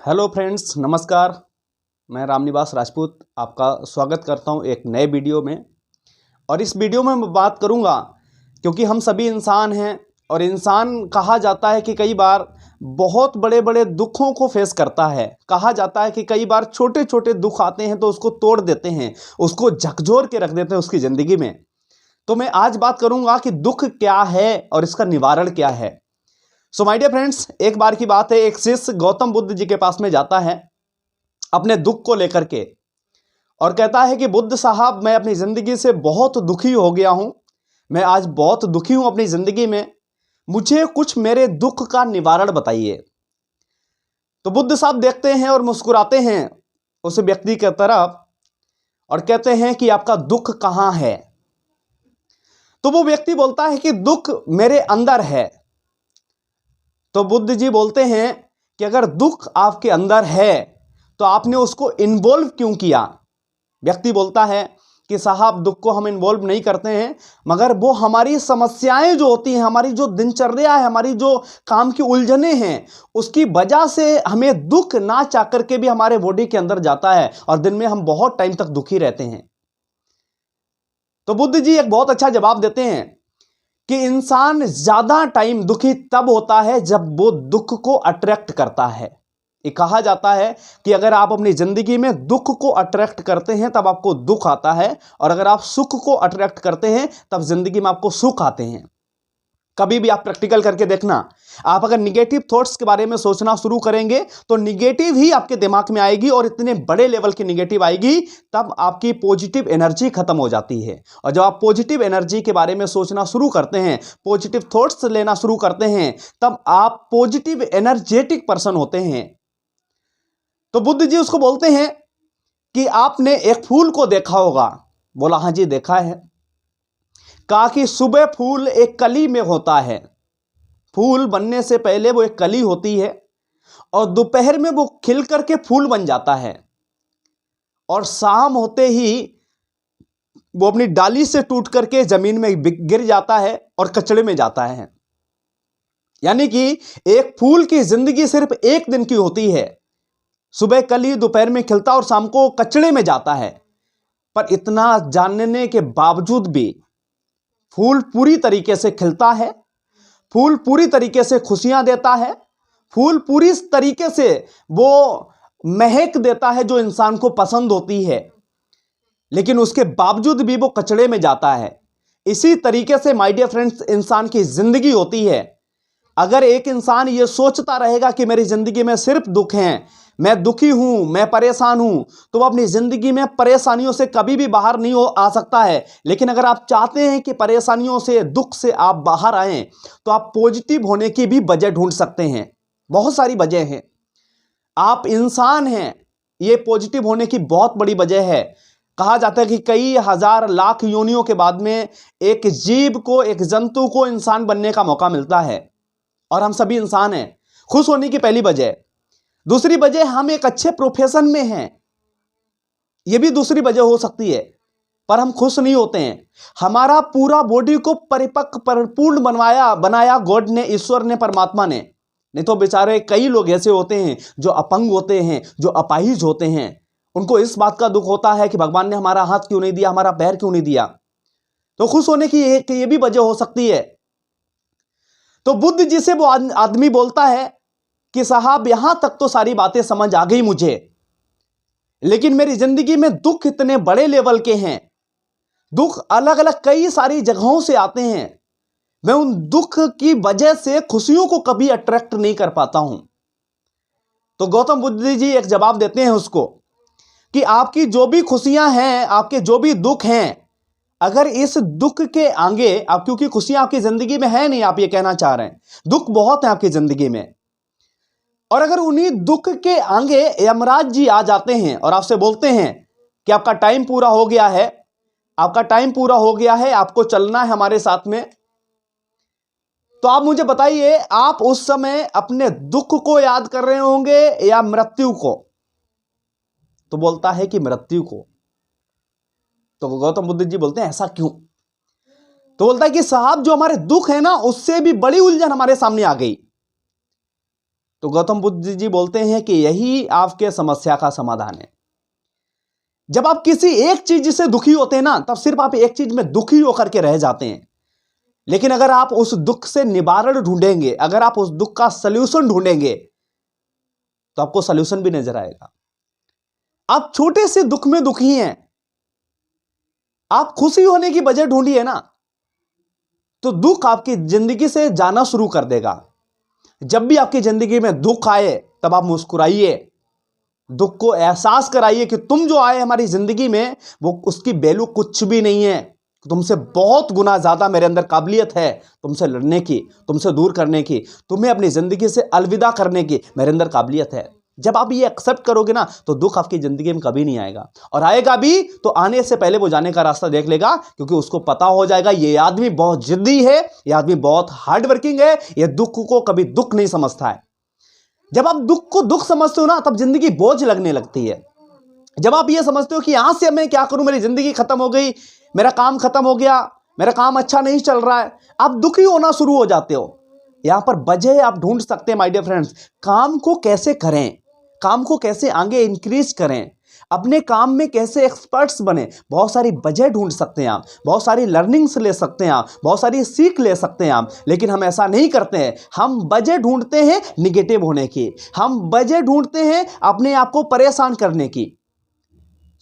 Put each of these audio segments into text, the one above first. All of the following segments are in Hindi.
हेलो फ्रेंड्स, नमस्कार। मैं रामनिवास राजपूत आपका स्वागत करता हूं एक नए वीडियो में। और इस वीडियो में मैं बात करूंगा क्योंकि हम सभी इंसान हैं और इंसान कहा जाता है कि कई बार बहुत बड़े बड़े दुखों को फेस करता है। कहा जाता है कि कई बार छोटे छोटे दुख आते हैं तो उसको तोड़ देते हैं, उसको झकझोर के रख देते हैं उसकी ज़िंदगी में। तो मैं आज बात करूंगा कि दुख क्या है और इसका निवारण क्या है। सो माय डियर फ्रेंड्स, एक बार की बात है, एक शिष्य गौतम बुद्ध जी के पास में जाता है अपने दुख को लेकर के और कहता है कि बुद्ध साहब, मैं अपनी ज़िंदगी से बहुत दुखी हो गया हूं। मैं आज बहुत दुखी हूं अपनी ज़िंदगी में। मुझे कुछ मेरे दुख का निवारण बताइए। तो बुद्ध साहब देखते हैं और मुस्कुराते हैं उस व्यक्ति की तरफ और कहते हैं कि आपका दुख कहां है। तो वो व्यक्ति बोलता है कि दुख मेरे अंदर है। तो बुद्ध जी बोलते हैं कि अगर दुख आपके अंदर है तो आपने उसको इन्वॉल्व क्यों किया। व्यक्ति बोलता है कि साहब, दुख को हम इन्वॉल्व नहीं करते हैं, मगर वो हमारी समस्याएं जो होती हैं, हमारी जो दिनचर्या है, हमारी जो काम की उलझने हैं, उसकी वजह से हमें दुख ना चाह करके भी हमारे बॉडी के अंदर जाता है और दिन में हम बहुत टाइम तक दुखी रहते हैं। तो बुद्ध जी एक बहुत अच्छा जवाब देते हैं कि इंसान ज्यादा टाइम दुखी तब होता है जब वो दुख को अट्रैक्ट करता है। ये कहा जाता है कि अगर आप अपनी जिंदगी में दुख को अट्रैक्ट करते हैं तब आपको दुख आता है, और अगर आप सुख को अट्रैक्ट करते हैं तब जिंदगी में आपको सुख आते हैं। कभी भी आप प्रैक्टिकल करके देखना, आप अगर निगेटिव थॉट्स के बारे में सोचना शुरू करेंगे तो निगेटिव ही आपके दिमाग में आएगी, और इतने बड़े लेवल की निगेटिव आएगी तब आपकी पॉजिटिव एनर्जी खत्म हो जाती है। और जब आप पॉजिटिव एनर्जी के बारे में सोचना शुरू करते हैं, पॉजिटिव थॉट्स लेना शुरू करते हैं, तब आप पॉजिटिव एनर्जेटिक पर्सन होते हैं। तो बुद्ध जी उसको बोलते हैं कि आपने एक फूल को देखा होगा। बोला, हाँ जी देखा है। कहा कि सुबह फूल एक कली में होता है, फूल बनने से पहले वो एक कली होती है, और दोपहर में वो खिल करके फूल बन जाता है, और शाम होते ही वो अपनी डाली से टूट करके जमीन में गिर जाता है और कचड़े में जाता है। यानी कि एक फूल की जिंदगी सिर्फ एक दिन की होती है। सुबह कली, दोपहर में खिलता और शाम को कचड़े में जाता है। पर इतना जानने के बावजूद भी फूल पूरी तरीके से खिलता है, फूल पूरी तरीके से खुशियां देता है, फूल पूरी तरीके से वो महक देता है जो इंसान को पसंद होती है, लेकिन उसके बावजूद भी वो कचड़े में जाता है। इसी तरीके से माय डियर फ्रेंड्स, इंसान की जिंदगी होती है। अगर एक इंसान ये सोचता रहेगा कि मेरी जिंदगी में सिर्फ दुख हैं, मैं दुखी हूं, मैं परेशान हूं, तो वो अपनी जिंदगी में परेशानियों से कभी भी बाहर नहीं आ सकता है। लेकिन अगर आप चाहते हैं कि परेशानियों से, दुख से आप बाहर आएं, तो आप पॉजिटिव होने की भी वजह ढूंढ सकते हैं। बहुत सारी वजह हैं। आप इंसान हैं, ये पॉजिटिव होने की बहुत बड़ी वजह है। कहा जाता है कि कई हजार लाख योनियों के बाद में एक जीव को, एक जंतु को इंसान बनने का मौका मिलता है, और हम सभी इंसान हैं। खुश होने की पहली वजह। दूसरी वजह, हम एक अच्छे प्रोफेशन में हैं, यह भी दूसरी वजह हो सकती है, पर हम खुश नहीं होते हैं। हमारा पूरा बॉडी को परिपक्व, परिपूर्ण बनाया गॉड ने, ईश्वर ने, परमात्मा ने। नहीं तो बेचारे कई लोग ऐसे होते हैं जो अपंग होते हैं, जो अपाहिज होते हैं। उनको इस बात का दुख होता है कि भगवान ने हमारा हाथ क्यों नहीं दिया, हमारा पैर क्यों नहीं दिया। तो खुश होने की ये भी वजह हो सकती है। तो बुद्ध जी से वो आदमी बोलता है कि साहब, यहां तक तो सारी बातें समझ आ गई मुझे, लेकिन मेरी जिंदगी में दुख इतने बड़े लेवल के हैं, दुख अलग अलग कई सारी जगहों से आते हैं। मैं उन दुख की वजह से खुशियों को कभी अट्रैक्ट नहीं कर पाता हूं। तो गौतम बुद्ध जी एक जवाब देते हैं उसको कि आपकी जो भी खुशियां हैं, आपके जो भी दुख हैं, अगर इस दुख के आगे आप, क्योंकि खुशियां आपकी जिंदगी में है नहीं, आप ये कहना चाह रहे हैं, दुख बहुत है आपकी जिंदगी में, और अगर उन्हीं दुख के आगे यमराज जी आ जाते हैं और आपसे बोलते हैं कि आपका टाइम पूरा हो गया है, आपका टाइम पूरा हो गया है, आपको चलना है हमारे साथ में, तो आप मुझे बताइए, आप उस समय अपने दुख को याद कर रहे होंगे या मृत्यु को। तो बोलता है कि मृत्यु को। तो गौतम बुद्ध जी बोलते हैं, ऐसा क्यों। तो बोलता है कि साहब, जो हमारे दुख है ना, उससे भी बड़ी उलझन हमारे सामने आ गई। तो गौतम बुद्ध जी बोलते हैं कि यही आपके समस्या का समाधान है। जब आप किसी एक चीज से दुखी होते हैं ना, तब सिर्फ आप एक चीज में दुखी होकर के रह जाते हैं। लेकिन अगर आप उस दुख से निवारण ढूंढेंगे, अगर आप उस दुख का सल्यूशन ढूंढेंगे, तो आपको सल्यूशन भी नजर आएगा। आप छोटे से दुख में दुखी हैं, आप खुशी होने की वजह ढूंढिए ना, तो दुख आपकी जिंदगी से जाना शुरू कर देगा। जब भी आपकी जिंदगी में दुख आए, तब आप मुस्कुराइए, दुख को एहसास कराइए कि तुम जो आए हमारी जिंदगी में, वो उसकी वैल्यू कुछ भी नहीं है। तुमसे बहुत गुना ज्यादा मेरे अंदर काबिलियत है तुमसे लड़ने की, तुमसे दूर करने की, तुम्हें अपनी जिंदगी से अलविदा करने की मेरे अंदर काबिलियत है। जब आप ये एक्सेप्ट करोगे ना, तो दुख आपकी जिंदगी में कभी नहीं आएगा, और आएगा भी तो आने से पहले वो जाने का रास्ता देख लेगा, क्योंकि उसको पता हो जाएगा ये आदमी बहुत जिद्दी है, ये आदमी बहुत हार्ड वर्किंग है, ये दुख को कभी दुख नहीं समझता है। जब आप दुख को दुख समझते हो ना, तब जिंदगी बोझ लगने लगती है। जब आप ये समझते हो कि यहां से मैं क्या करूं, मेरी जिंदगी खत्म हो गई, मेरा काम खत्म हो गया, मेरा काम अच्छा नहीं चल रहा है, आप दुखी होना शुरू हो जाते हो। यहां पर वजह आप ढूंढ सकते हैं माय डियर फ्रेंड्स। काम को कैसे करें, काम को कैसे आगे इंक्रीज करें, अपने काम में कैसे एक्सपर्ट्स बने, बहुत सारी वजह ढूंढ सकते हैं आप, बहुत सारी लर्निंग्स ले सकते हैं आप, बहुत सारी सीख ले सकते हैं आप। लेकिन हम ऐसा नहीं करते हैं, हम वजह ढूंढते हैं निगेटिव होने की, हम वजह ढूंढते हैं अपने आप को परेशान करने की।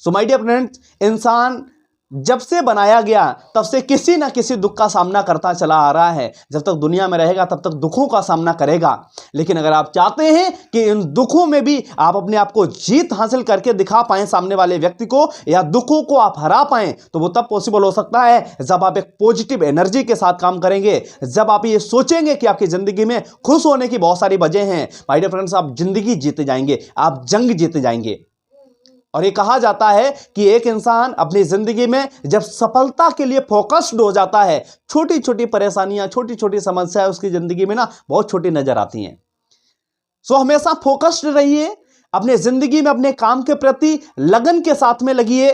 सो माय डियर फ्रेंड्स, इंसान जब से बनाया गया तब से किसी ना किसी दुख का सामना करता चला आ रहा है। जब तक दुनिया में रहेगा तब तक दुखों का सामना करेगा। लेकिन अगर आप चाहते हैं कि इन दुखों में भी आप अपने आप को जीत हासिल करके दिखा पाएं सामने वाले व्यक्ति को, या दुखों को आप हरा पाएं, तो वो तब पॉसिबल हो सकता है जब आप एक पॉजिटिव एनर्जी के साथ काम करेंगे, जब आप ये सोचेंगे कि आपकी जिंदगी में खुश होने की बहुत सारी वजह हैं। माय डियर फ्रेंड्स, आप जिंदगी जीते जाएंगे, आप जंग जीते जाएंगे। और ये कहा जाता है कि एक इंसान अपनी जिंदगी में जब सफलता के लिए फोकस्ड हो जाता है, छोटी छोटी परेशानियां, छोटी छोटी समस्याएं उसकी जिंदगी में ना बहुत छोटी नजर आती हैं। सो हमेशा फोकस्ड रहिए अपने जिंदगी में, अपने काम के प्रति लगन के साथ में लगिए,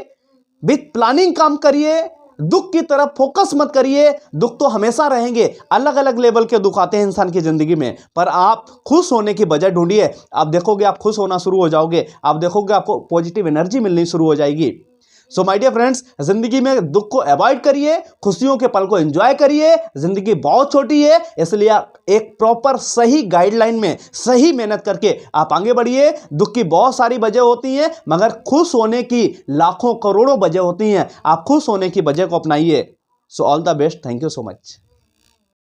विथ प्लानिंग काम करिए, दुख की तरफ फोकस मत करिए। दुख तो हमेशा रहेंगे, अलग अलग लेवल के दुख आते हैं इंसान की जिंदगी में, पर आप खुश होने की वजह ढूंढिए। आप देखोगे आप खुश होना शुरू हो जाओगे, आप देखोगे आपको पॉजिटिव एनर्जी मिलनी शुरू हो जाएगी। सो माय डियर फ्रेंड्स, जिंदगी में दुख को अवॉइड करिए, खुशियों के पल को एंजॉय करिए। जिंदगी बहुत छोटी है, इसलिए एक प्रॉपर सही गाइडलाइन में सही मेहनत करके आप आगे बढ़िए। दुख की बहुत सारी वजह होती हैं, मगर खुश होने की लाखों करोड़ों वजह होती हैं। आप खुश होने की वजह को अपनाइए। So all the best, thank you so much.